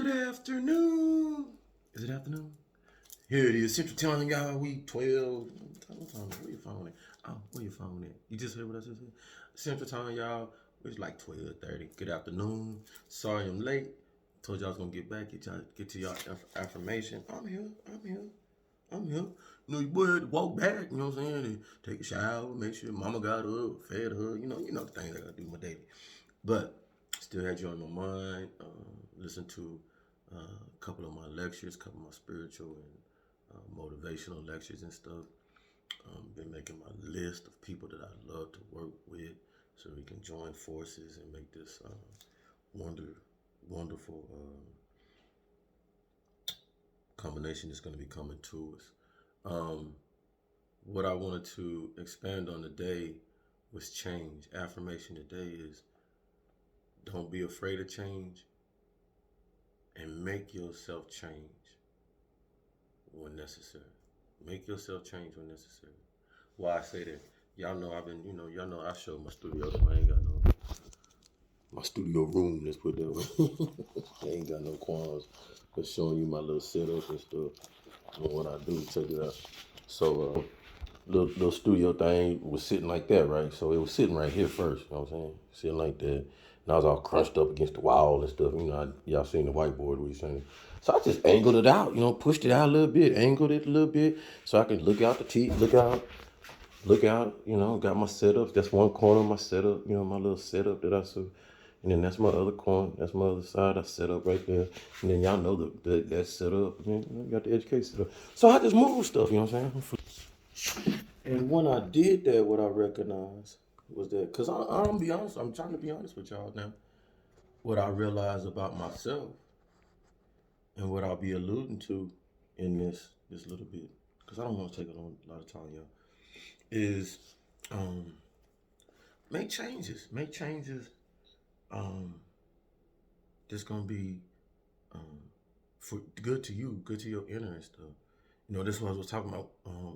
Good afternoon. Is it afternoon? Here it is, Central Time, y'all. We 12. What time? Where your phone at? Oh, where your phone at? You just heard what I just said? Central Time, y'all. It's like 12:30. Good afternoon. Sorry I'm late. Told y'all I was gonna get back, get to y'all affirmation. I'm here. I'm here. You know, your boy had to walk back, you know what I'm saying? And take a shower, make sure mama got up, fed her, you know the things I gotta do my daily. But still had you on my mind. Listen to a couple of my lectures, a couple of my spiritual and motivational lectures and stuff. Been making my list of people that I love to work with so we can join forces and make this wonderful combination that's going to be coming to us. What I wanted to expand on today was change. Affirmation today is don't be afraid of change and make yourself change when necessary. Make yourself change when necessary. Why I say that? Y'all know y'all know I show my studio, so I ain't got no, my studio room, let's put that way. I ain't got no qualms for showing you my little setup and stuff and what I do. Check it out. So, little studio thing was sitting like that, right? So it was sitting right here first, you know what I'm saying? Sitting like that. And I was all crunched up against the wall and stuff. You know, y'all seen the whiteboard we seen. So I just angled it out, pushed it out a little bit, angled it a little bit so I could look out the teeth, look out, got my setup. That's one corner of my setup, my little setup that I saw. And then that's my other corner, that's my other side I set up right there. And then y'all know that set up. And then you got the education set up. So I just moved stuff, you know what I'm saying? And when I did that, what I recognized was that, because I'm gonna be honest, I'm trying to be honest with y'all now. What I realized about myself and what I'll be alluding to in this little bit, because I don't want to take a lot of time, y'all, is make changes. Make changes that's gonna be for good to you, good to your inner and stuff. This is what I was talking about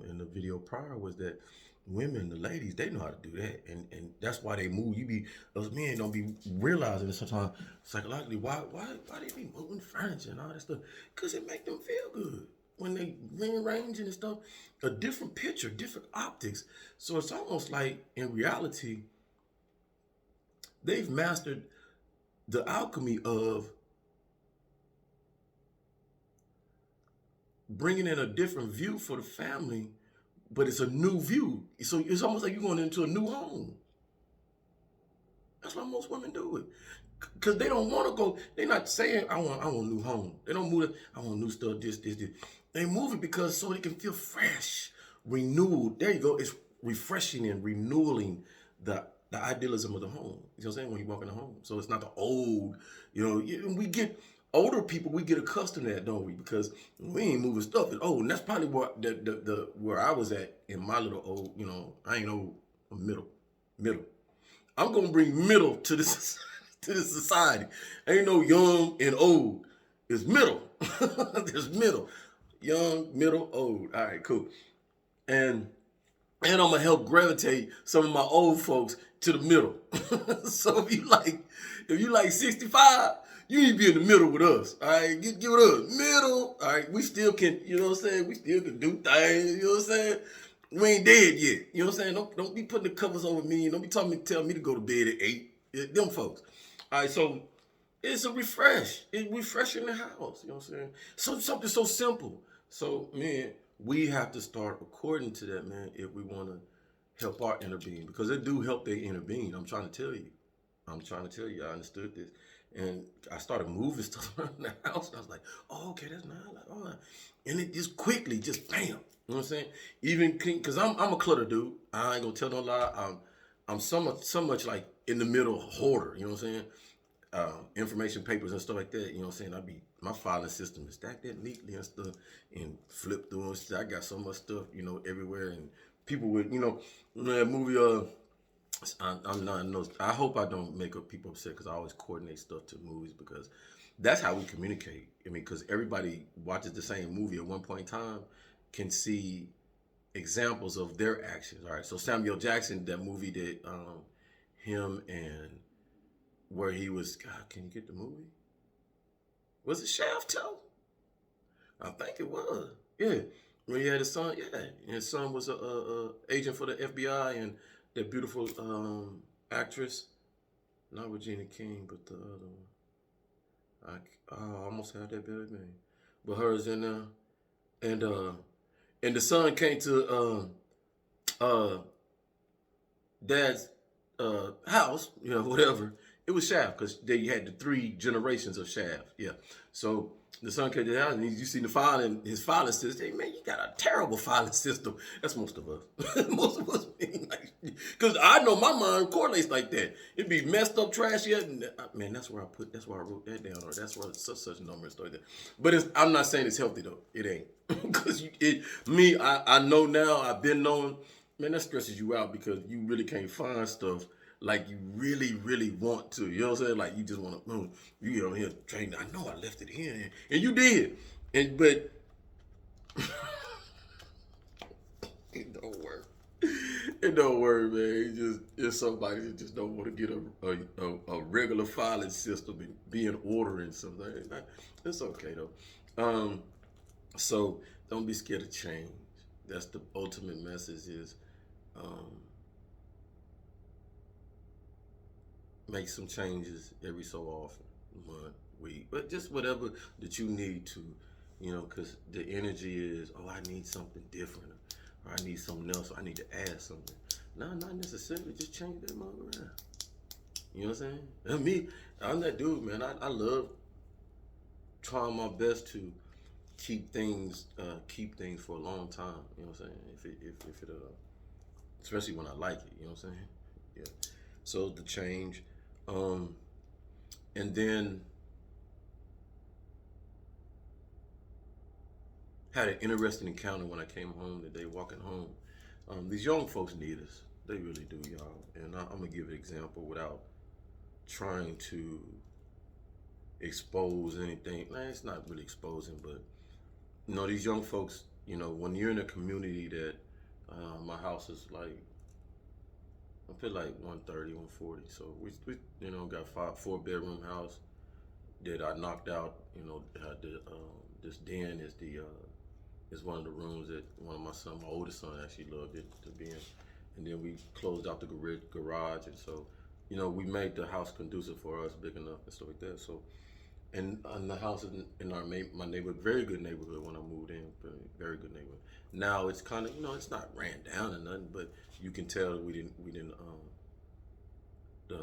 in the video prior, was that women, the ladies, they know how to do that, and that's why they move. Those men don't be realizing it sometimes psychologically why they be moving furniture and all that stuff, because it make them feel good when they rearranging and stuff, a different picture, different optics. So it's almost like in reality they've mastered the alchemy of bringing in a different view for the family, but it's a new view. So it's almost like you're going into a new home. That's why most women do it. Because they don't want to go, they're not saying, I want a new home. They don't move it, I want new stuff, this. They move it because so they can feel fresh, renewed. There you go. It's refreshing and renewing the idealism of the home. You know what I'm saying? When you walk in the home. So it's not the old, we get older people, we get accustomed to that, don't we? Because we ain't moving stuff. And that's probably what where I was at in my little old, I ain't old, I'm middle. I'm gonna bring middle to this to this society. Ain't no young and old. It's middle. There's middle. Young, middle, old. All right, cool. And I'm gonna help gravitate some of my old folks to the middle. So if you like 65, you need to be in the middle with us. All right, get with us. Middle. All right, we still can, you know what I'm saying? We still can do things, you know what I'm saying? We ain't dead yet. You know what I'm saying? Don't be putting the covers over me. Don't be tell me to go to bed at 8. Them folks. All right, so it's a refresh. It's refreshing the house. You know what I'm saying? So something so simple. So, man, we have to start according to that, man, if we want to help our inner being, because it do help their inner being. I'm trying to tell you. I understood this. And I started moving stuff around the house. And I was like, oh, okay, that's nice. Like, oh. And it just quickly, just bam. You know what I'm saying? Even because I'm a clutter dude. I ain't gonna tell no lie. I'm so much like in the middle hoarder. You know what I'm saying? Information papers and stuff like that. You know what I'm saying? My filing system is stacked that neatly and stuff, and flip through and stuff. I got so much stuff, everywhere, and people with, that movie. I'm not. No, I hope I don't make people upset, because I always coordinate stuff to movies, because that's how we communicate. I mean, because everybody watches the same movie at one point in time, can see examples of their actions. All right, so Samuel Jackson, that movie that him and where he was, God, can you get the movie? Was it Shaft too? I think it was. Yeah. When he had his son, yeah. And his son was a agent for the FBI, and that beautiful actress, not Regina King, but the other one. I almost had that bad name. But hers in there. And and the son came to dad's house, whatever. It was Shaft because they had the three generations of Shaft. Yeah. So the son came to the house and you see his filing system. Hey, man, you got a terrible filing system. That's most of us. Most of us, because I know my mind correlates like that. It'd be messed up, trashy. Man, that's where I wrote that down, or that's where such number and stuff like that. But I'm not saying it's healthy though. It ain't. Because I know now. I've been knowing. Man, that stresses you out because you really can't find stuff like you really, really want to. You know what I'm saying? Like you just want to, you get on here train. I know I left it here, and you did, but it don't work. It don't work, man. It's somebody that just don't want to get a regular filing system and be in order and something. It's okay though. So don't be scared of change. That's the ultimate message is make some changes every so often, month, week, but just whatever that you need to, because the energy is, oh, I need something different, or I need something else, or I need to add something. No, not necessarily. Just change that mother around. You know what I'm saying? And me, I'm that dude, man. I love trying my best to keep things for a long time. You know what I'm saying? If it especially when I like it. You know what I'm saying? Yeah. So the change, and then had an interesting encounter when I came home today. Walking home, these young folks need us. They really do, y'all. And I'm gonna give an example without trying to expose anything. Nah, it's not really exposing, but these young folks, when you're in a community that my house is like, I feel like 130, 140. So we got 4-bedroom house that I knocked out. This den is one of the rooms that one of my oldest son actually loved it to be in. And then we closed out the garage, and so we made the house conducive for us, big enough and stuff like that. So and the house in my neighborhood, very good neighborhood when I moved in, very good neighborhood. Now it's kind of it's not ran down or nothing, but you can tell we didn't the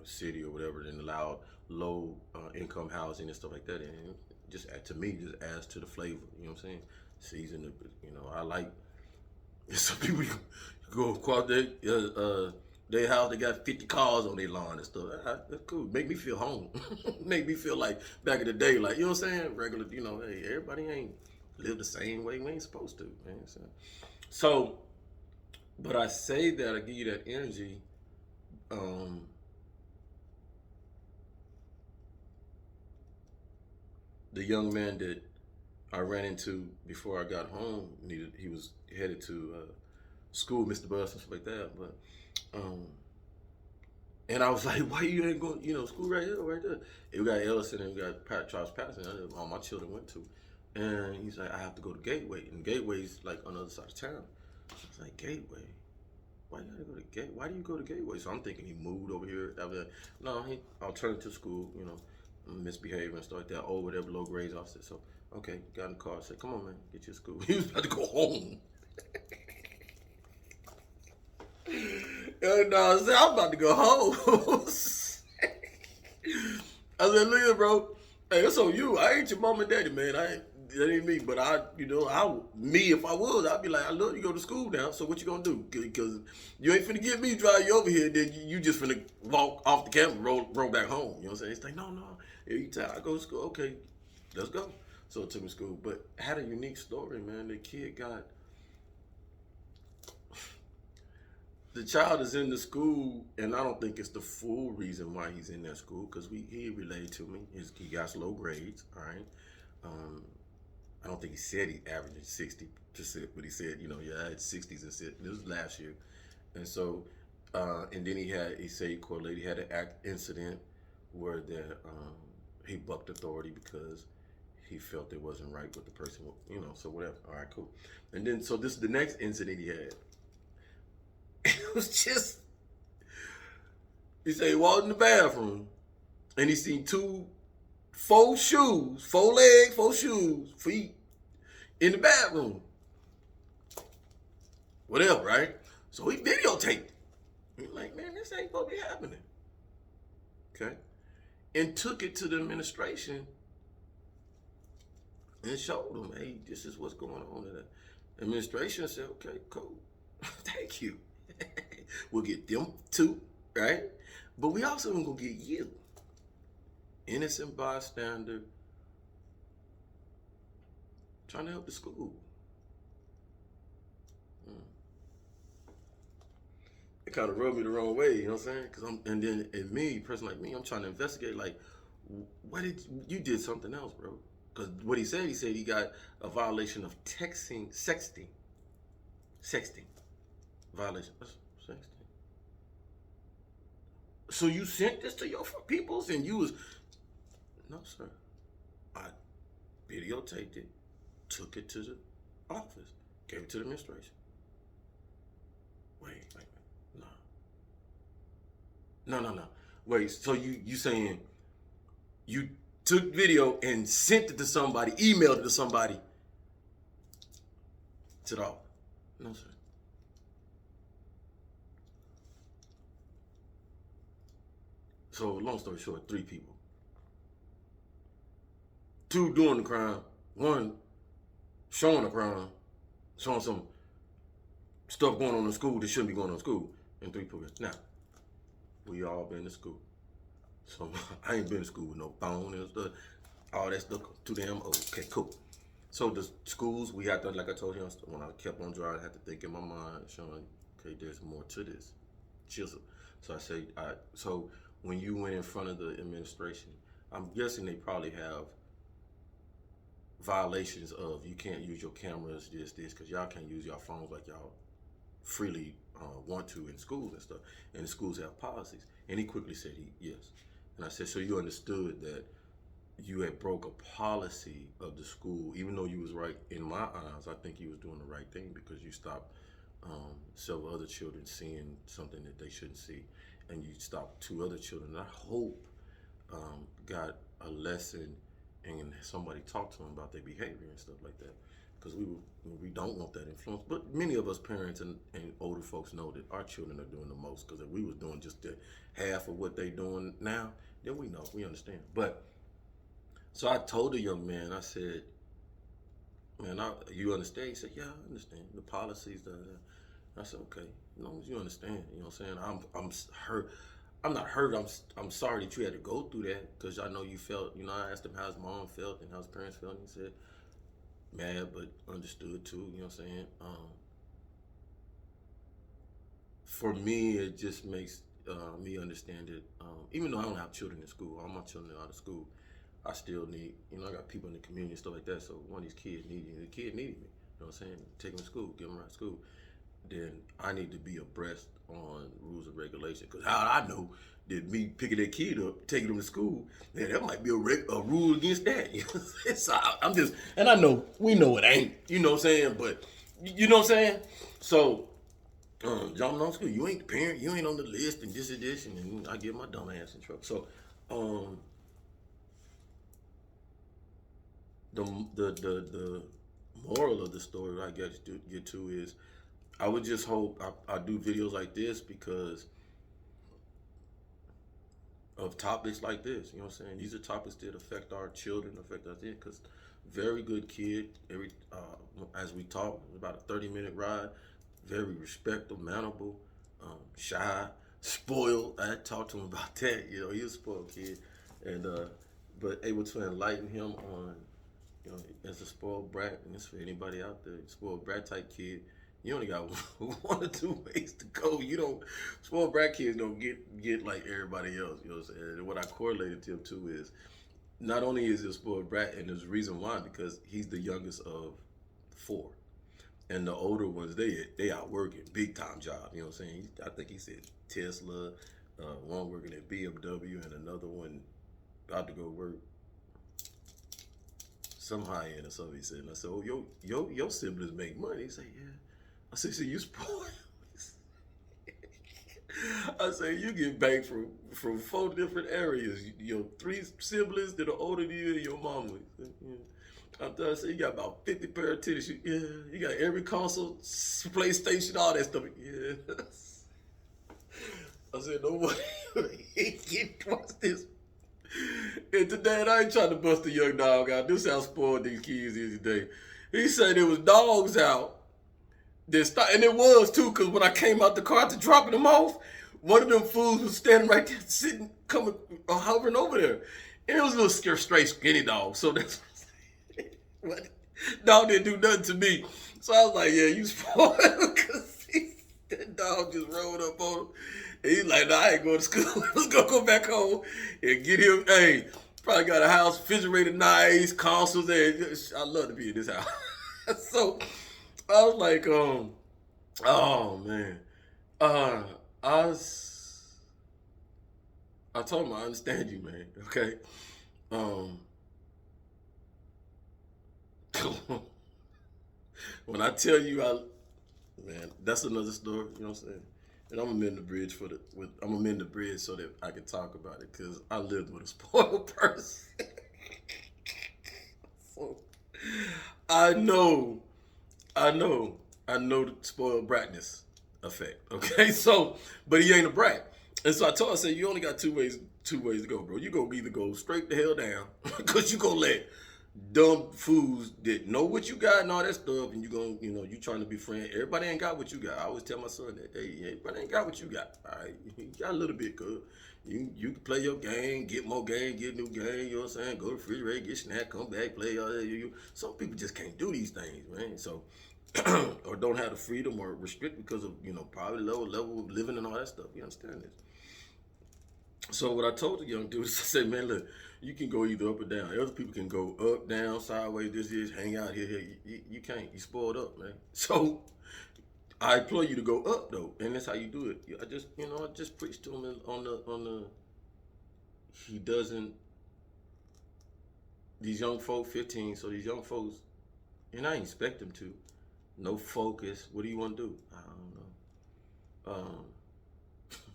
city or whatever didn't allow low income housing and stuff like that, and just to me just adds to the flavor. You know what I'm saying? Season, I like some people go across their house, they got 50 cars on their lawn and stuff. That's cool. Make me feel home. Make me feel like back in the day, like, you know what I'm saying? Regular, hey, everybody ain't live the same way we ain't supposed to, man. So, but I say that, I give you that energy. The young man that I ran into before I got home, he was headed to school, Mr. Bus and stuff like that, but and I was like, why you ain't going, school right here, right there. And we got L.L.C and we got Charles Patterson, all my children went to. And he's like, I have to go to Gateway. And Gateway's like on the other side of town. I was like, Gateway? Why you gotta go to Gateway? Why do you go to Gateway? So I'm thinking he moved over here. No, he alternative school, misbehaving and stuff like that. Whatever, low grades. I said, so, okay, got in the car. I said, come on, man, get your school. He was about to go home. And I said, I'm about to go home. I said, look, bro, hey, it's on you. I ain't your mom and daddy, man. That ain't me. But if I was, I'd be like, I love you go to school now. So what you gonna do? Because you ain't finna get me drive you over here. Then you just finna walk off the campus, roll back home. You know what I'm saying? It's like, no. You tell I go to school. Okay, let's go. So it took me to school, but had a unique story, man. The child is in the school, and I don't think it's the full reason why he's in that school, because he relayed to me. He got low grades, all right? I don't think he said he averaged 60%, but he said, I had 60s and 60s. This was last year. And so, and then he said he correlated, he had an incident where he bucked authority because he felt it wasn't right with the person, you know, so whatever. All right, cool. And then, so this is the next incident he had. It was just, he said he walked in the bathroom and he seen four shoes, 4 legs, 4 shoes, feet in the bathroom. Whatever, right? So he videotaped. He's like, man, this ain't supposed to be happening. Okay? And took it to the administration and showed them, hey, this is what's going on. And the administration said, okay, cool. Thank you. We'll get them too, right? But we also gonna get you. Innocent bystander trying to help the school. It kind of rubbed me the wrong way, you know what I'm saying? Cause and then me, person like me, I'm trying to investigate. Like, why did you did something else, bro? Because what he said he got a violation of sexting violation. What's sexting? So you sent this to your peoples, and you was no, sir. I videotaped it, took it to the office, gave it to the administration. Wait. No. Wait, so you saying you took video and sent it to somebody, emailed it to somebody to the office? No, sir. So long story short, 3 people. 2 doing the crime, 1 showing the crime, showing some stuff going on in school that shouldn't be going on in school, and 3 people. Now, we all been to school. So I ain't been to school with no phone and stuff. All that stuff too damn old. Okay, cool. So the schools, we had to, like I told you, when I kept on driving, I had to think in my mind, showing, okay, there's more to this. Chisel. So I say, so when you went in front of the administration, I'm guessing they probably have violations of you can't use your cameras, this, because y'all can't use your phones like y'all freely want to in schools and stuff. And the schools have policies. And he quickly said, yes. And I said, so you understood that you had broke a policy of the school, even though you was right in my eyes. I think you was doing the right thing because you stopped several other children seeing something that they shouldn't see, and you stopped 2 other children. And I hope got a lesson and somebody talked to them about their behavior and stuff like that, because we don't want that influence. But many of us parents and older folks know that our children are doing the most, because if we was doing just the half of what they doing now, then we know, we understand. But so I told the young man, I said, man, you understand? He said, yeah, I understand the policies. I said, okay, as long as you understand, you know what I'm saying? I'm hurt. I'm not hurt. I'm sorry that you had to go through that, because I know you felt, you know, I asked him how his mom felt and how his parents felt, and he said, mad, but understood too, you know what I'm saying? For me, it just makes me understand that even though I don't have children in school, all my children are out of school, I still need, you know, I got people in the community and stuff like that, so one of these kids needed me. The kid needed me, you know what I'm saying? Take him to school, give him right to school. Then I need to be abreast on rules and regulations, because how I know that me picking that kid up, taking him to school, man, there might be a rule against that. You know what I'm saying? So I'm just, and I know, we know it ain't, you know what I'm saying, but you know what I'm saying? So, jumping on school, you ain't the parent, you ain't on the list, and this and this, and then I get my dumb ass in trouble. So, the moral of the story I get to is, I would just hope I do videos like this because of topics like this. You know what I'm saying? These are topics that affect our children, affect us. Because very good kid. As we talk, about a 30-minute ride. Very respectful, mannerable, shy, spoiled. I talked to him about that. You know, he was a spoiled kid, and but able to enlighten him on, you know, as a spoiled brat, and it's for anybody out there, spoiled brat type kid. You only got 1 or 2 ways to go. You don't, spoiled brat kids don't get like everybody else. You know what I'm saying? And what I correlated to him too is, not only is he a spoiled brat, and there's a reason why, because he's the youngest of 4. And the older ones, they out working, big time job. You know what I'm saying? I think he said Tesla, one working at BMW, and another one, got to go work. Some high end or something. He said, and I said, "Oh, your siblings make money." He said, "Yeah." I said, "So you spoiled." I said, "You get bank from 4 different areas. Your 3 siblings that are older than you and your mama." I said, "You got about 50 pair of titties." Yeah, you got every console, PlayStation, all that stuff. Yeah. I said, "Nobody what's this?" And today, I ain't trying to bust a young dog out. This how spoiled these kids is today. He said there was dogs out. And it was too, because when I came out the car to dropping them off, one of them fools was standing right there, sitting, coming, hovering over there. And it was a little straight skinny dog. So that's what dog didn't do nothing to me. So I was like, "Yeah, you spoiled," because that dog just rolled up on him. And he's like, "Nah, I ain't going to school. Let's go back home and get him." Hey, probably got a house, refrigerator, nice, consoles. And I love to be in this house. So I was like, oh man. I told him I understand you, man. Okay. Um, when I tell you, man, that's another story. You know what I'm saying? And I'm gonna mend the bridge I'm gonna mend the bridge so that I can talk about it, because I lived with a spoiled person. So I know, I know, I know the spoiled bratness effect. Okay, so but he ain't a brat, and so I told him, I said, "You only got two ways to go, bro. You gonna either go straight the hell down, because you gonna let dumb fools that know what you got and all that stuff, and you gonna, you trying to be friend. Everybody ain't got what you got. I always tell my son that, hey, everybody ain't got what you got. All right, you got a little bit, good. You can play your game, get more game, get new game. You know what I'm saying? Go to the refrigerator, get snack, come back, play. Some people just can't do these things, man. So or don't have the freedom or restrict because of probably low level of living and all that stuff. You understand this? So what I told the young dude is, I said, "Man, look, you can go either up or down. Other people can go up, down, sideways. This is hang out here. You can't. You spoiled up, man." So I implore you to go up though, and that's how you do it. I just preached to him on the. He doesn't. These young folk, 15. So these young folks, and I expect them to. No focus. What do you want to do? I don't know.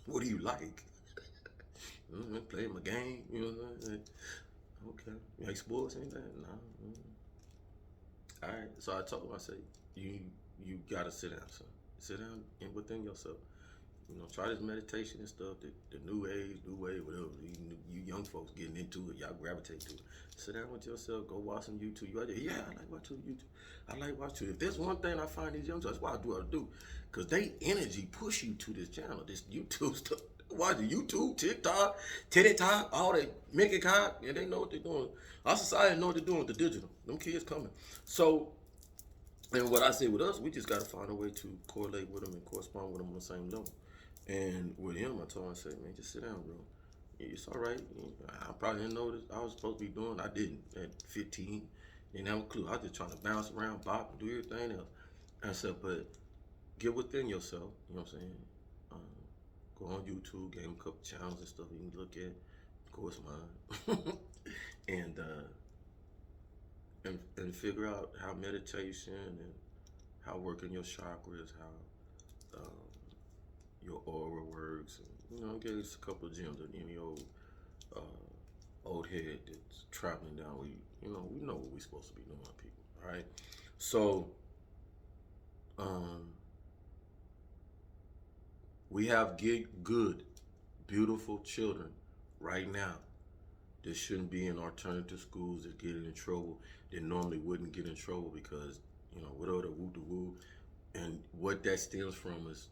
What do you like? Play my game. You know what I'm saying? Okay. You like sports? Anything? No. All right. So I told him, I said, you gotta sit down, son. Sit down and within yourself. Try this meditation and stuff. The new age, new way, whatever. You young folks getting into it, y'all gravitate to it. Sit down with yourself. Go watch some YouTube. You out there? Yeah, I like watching YouTube. I like watching. If there's one thing I find these young folks, that's why I do what I do, because they energy push you to this channel, this YouTube stuff. Watch YouTube, TikTok, TikTok, all that Mickey cock, and they know what they're doing. Our society know what they're doing with the digital. Them kids coming. So, and what I say with us, we just got to find a way to correlate with them and correspond with them on the same level. And with him, I told him, I said, "Man, just sit down, bro. It's all right. I probably didn't know this. I was supposed to be doing. I didn't at 15. Didn't have a clue. I was just trying to bounce around, bop, and do everything else." And I said, "But get within yourself. You know what I'm saying? Go on YouTube, game a couple channels and stuff you can look at. Of course, mine, and figure out how meditation and how working your chakras, how your aura works, and get us a couple of gems of any old head that's traveling down where we know what we're supposed to be doing, people. All right, so we have good, beautiful children right now that shouldn't be in alternative schools, that get in trouble, that normally wouldn't get in trouble because whatever the woo to woo, and what that stems from is,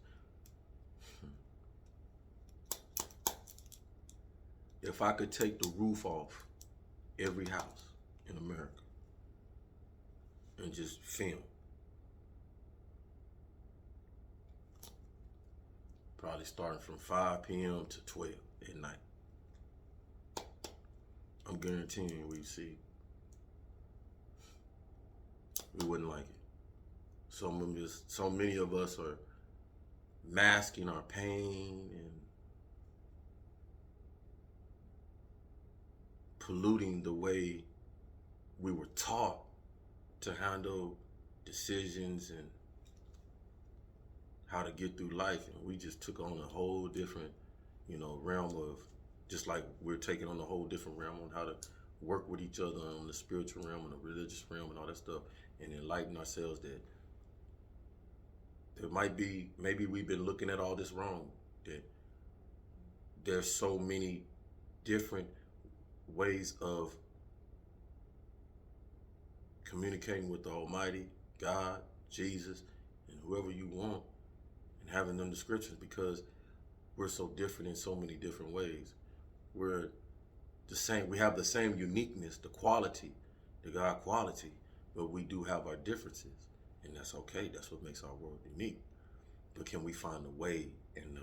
if I could take the roof off every house in America and just film, probably starting from 5 p.m. to 12 at night, I'm guaranteeing you we wouldn't like it. So many of us are masking our pain and polluting the way we were taught to handle decisions and how to get through life. And we just took on a whole different, realm of, just like we're taking on a whole different realm on how to work with each other on the spiritual realm and the religious realm and all that stuff, and enlighten ourselves that there might be, maybe we've been looking at all this wrong, that there's so many different ways of communicating with the Almighty, God, Jesus, and whoever you want, and having them descriptions, because we're so different in so many different ways. We're the same, we have the same uniqueness, the quality, the God quality, but we do have our differences, and that's okay. That's what makes our world unique. But can we find a way, and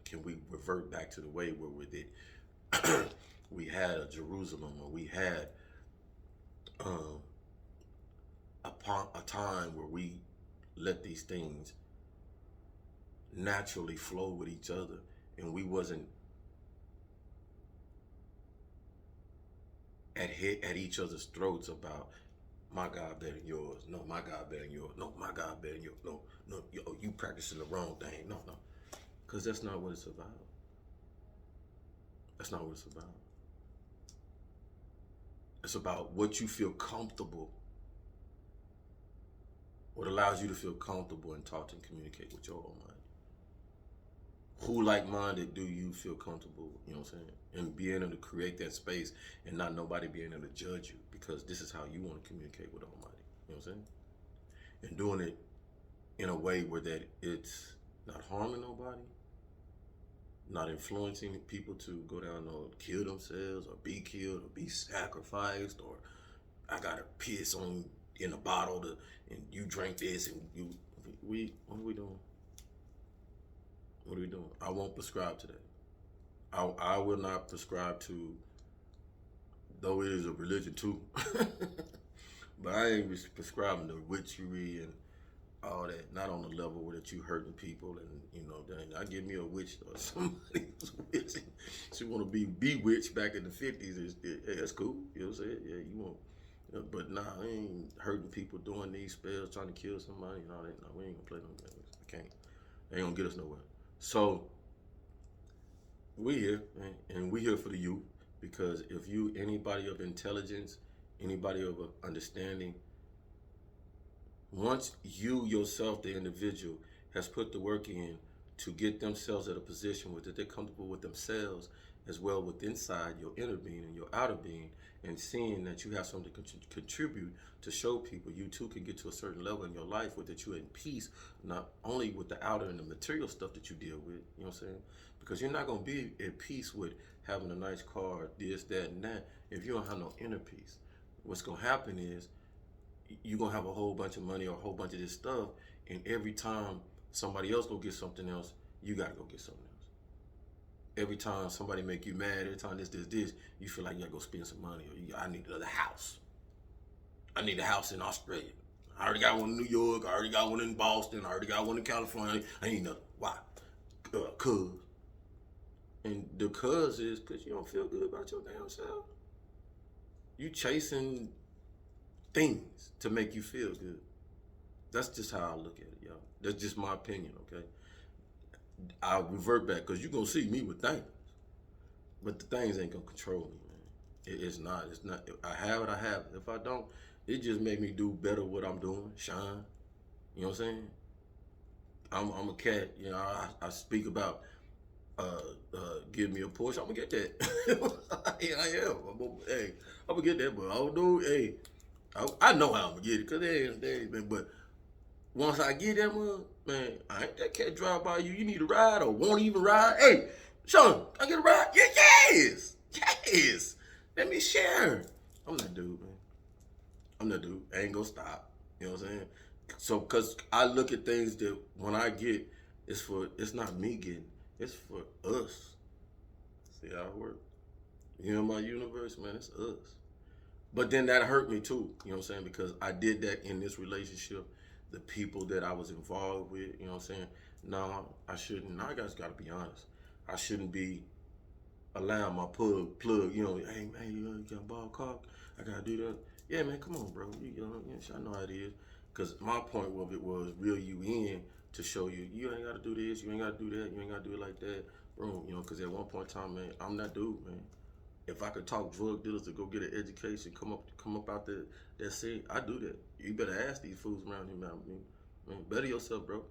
can we revert back to the way where we had a Jerusalem, or we had a time where we let these things naturally flow with each other, and we wasn't at each other's throats about my God better than yours. No, my God better than yours. No, my God better than yours. No, you practicing the wrong thing. No. Because that's not what it's about. That's not what it's about. It's about what you feel comfortable, what allows you to feel comfortable and talk and communicate with your Almighty. Who like-minded do you feel comfortable, you know what I'm saying? And being able to create that space and not nobody being able to judge you, because this is how you want to communicate with Almighty, you know what I'm saying? And doing it in a way where that it's not harming nobody, not influencing people to go down or kill themselves or be killed or be sacrificed, or I gotta piss on in a bottle and you drink this and what are we doing? What are we doing? I won't prescribe to that. I will not prescribe to, though it is a religion too, but I ain't prescribing to witchery and all that. Not on the level where that you hurting people and then I give me a witch or somebody who's witching. She want to be bewitched back in the 50s. That's cool. You know what I'm saying? Yeah, you want. But nah, I ain't hurting people doing these spells, trying to kill somebody and all that. No, we ain't gonna play no games. I can't. They ain't gonna get us nowhere. So we here, and we here for the youth, because if you, anybody of intelligence, anybody of understanding, once you yourself, the individual, has put the work in to get themselves at a position where they're comfortable with themselves, as well with inside your inner being and your outer being, and seeing that you have something to contribute to show people, you too can get to a certain level in your life where that you're in peace, not only with the outer and the material stuff that you deal with, you know what I'm saying? Because you're not going to be at peace with having a nice car, this, that, and that, if you don't have no inner peace. What's going to happen is you're going to have a whole bunch of money or a whole bunch of this stuff, and every time somebody else go get something else, you got to go get something else. Every time somebody make you mad, every time this, you feel like you gotta go spend some money, or I need another house. I need a house in Australia. I already got one in New York. I already got one in Boston. I already got one in California. I need another. Why? Cause. And the cause is because you don't feel good about your damn self. You chasing things to make you feel good. That's just how I look at it, y'all. That's just my opinion, okay? I'll revert back, because you're going to see me with things. But the things ain't going to control me, man. It's not. I have it, I have it. If I don't, it just make me do better what I'm doing, shine. You know what I'm saying? I'm a cat. I speak about give me a Porsche. I'm going to get that. Yeah, I am. I'm going to get that, but I don't know. Hey, I know how I'm going to get it, because but once I get that one, man, I ain't that cat drive by you. You need a ride or won't even ride. Hey, Sean, can I get a ride? Yeah, yes. Let me share. I'm that dude, man. I'm that dude. I ain't gonna stop. You know what I'm saying? So, cause I look at things that when I get, it's not me getting, it's for us. See how it works? You know my universe, man, it's us. But then that hurt me too, you know what I'm saying? Because I did that in this relationship. The people that I was involved with, you know what I'm saying? No, I shouldn't. I just gotta be honest. I shouldn't be allowing my plug, you know, hey man, you got a ball cock, I gotta do that. Yeah, man, come on, bro. I know how it is. Cause my point of it was reel you in to show you, you ain't gotta do this, you ain't gotta do that, you ain't gotta do it like that, bro. You know, cause at one point in time, man, I'm that dude, man. If I could talk drug dealers to go get an education, come up out there, that scene, I do that. You better ask these fools around here, man. Better yourself, bro.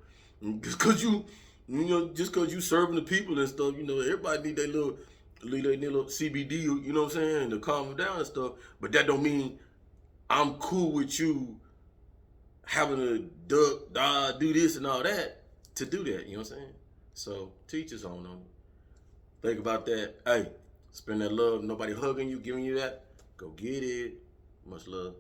Just cause you know, just cause you serving the people and stuff, you know, everybody need their little CBD, you know what I'm saying, to calm them down and stuff. But that don't mean I'm cool with you having to do this and all that to do that. You know what I'm saying? So teach us on them. Think about that. Hey, spend that love. Nobody hugging you, giving you that. Go get it. Much love.